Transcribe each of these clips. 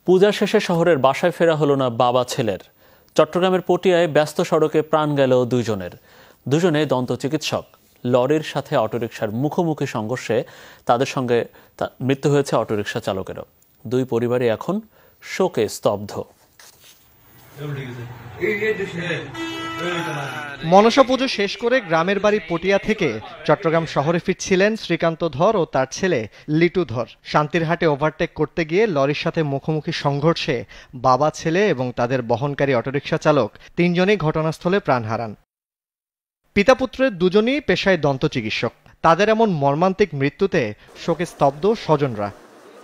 পূজা শেষে শহরের বাসায় ফেরা হলো না বাবা ছেলের। চট্টগ্রামের পটিয়ায় ব্যস্ত সড়কে প্রাণ গেল দুজনে দন্ত চিকিৎসক। লরির সাথে অটোরিকশার মুখোমুখি সংঘর্ষে তাদের সঙ্গে মৃত্যু হয়েছে অটোরিকশা চালকেরও। দুই পরিবারই এখন শোকে স্তব্ধ। মনসা পুজো শেষ করে গ্রামের বাড়ি পটিয়া থেকে চট্টগ্রাম শহরে ফিরছিলেন শ্রীকান্ত ধর ও তার ছেলে লিটু ধর। শান্তিরহাটে ওভারটেক করতে গিয়ে লরির সাথে মুখোমুখি সংঘর্ষে বাবা ছেলে এবং তাদের বহনকারী অটোরিকশা চালক তিনজনেই ঘটনাস্থলে প্রাণ হারান। পিতা পুত্রের দুজনই পেশায় দন্ত চিকিৎসক। তাদের এমন মর্মান্তিক মৃত্যুতে শোকে স্তব্ধ স্বজনরা।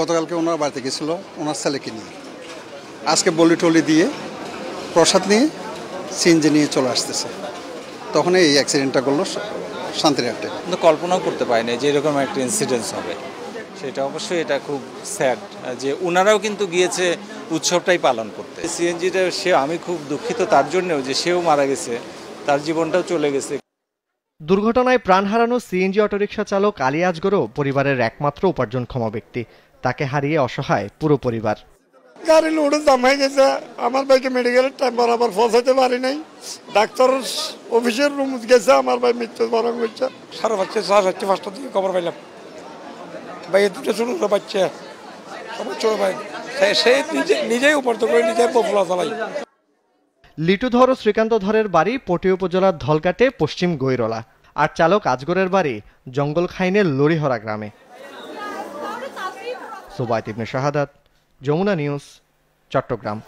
গতকালকে ওনার বাড়িতে গেছিল ওনার ছেলেকে নিয়ে, আজকে বলি টলি দিয়ে প্রসাদ নিয়ে সিএনজি নিয়ে চলে আসতেছে, তখন এই অ্যাক্সিডেন্টটা করলো শান্তিরহাটে। কিন্তু কল্পনাও করতে পারিনি যে এরকম একটা ইনসিডেন্স হবে। সেটা অবশ্যই এটা খুব স্যাড যে ওনারাও কিন্তু গিয়েছে উৎসবটাই পালন করতে। সিএনজিটা আমি খুব দুঃখিত তার জন্যও যে সেও মারা গেছে, তার জীবনটাও চলে গেছে। দুর্ঘটনায় প্রাণ হারানো সিএনজি অটোরিকশা চালক আলী আজগরও পরিবারের একমাত্র উপার্জনক্ষম ব্যক্তি। তাকে হারিয়ে অসহায় পুরো পরিবার। গাড়ি লোডে জাম হয়ে গেছে, আমার ভাইকে মেডিকেলের টাইম বরাবর পৌঁছাতে পারি নাই। ডাক্তার অফিসের রুম গেছে, আমার ভাই মৃত্যু বরণ করছে। 5:30 থেকে খবর পাইলাম ভাই দুটো ছোট বাচ্চা সবার ছোট ভাই, সে নিজেই উপার্জন করে নিজের পপুলা চালাই। লিটু ধর ও শ্রীকান্ত ধরের বাড়ি পটিয়া উপজেলার ধলঘাটে পশ্চিম গৈরলা, আর চালক আজগরের বাড়ি জঙ্গলখাইনের লরিহরা গ্রামে। সুবাইত ইবনে শাহাদাত, যমুনা নিউজ, চট্টগ্রাম।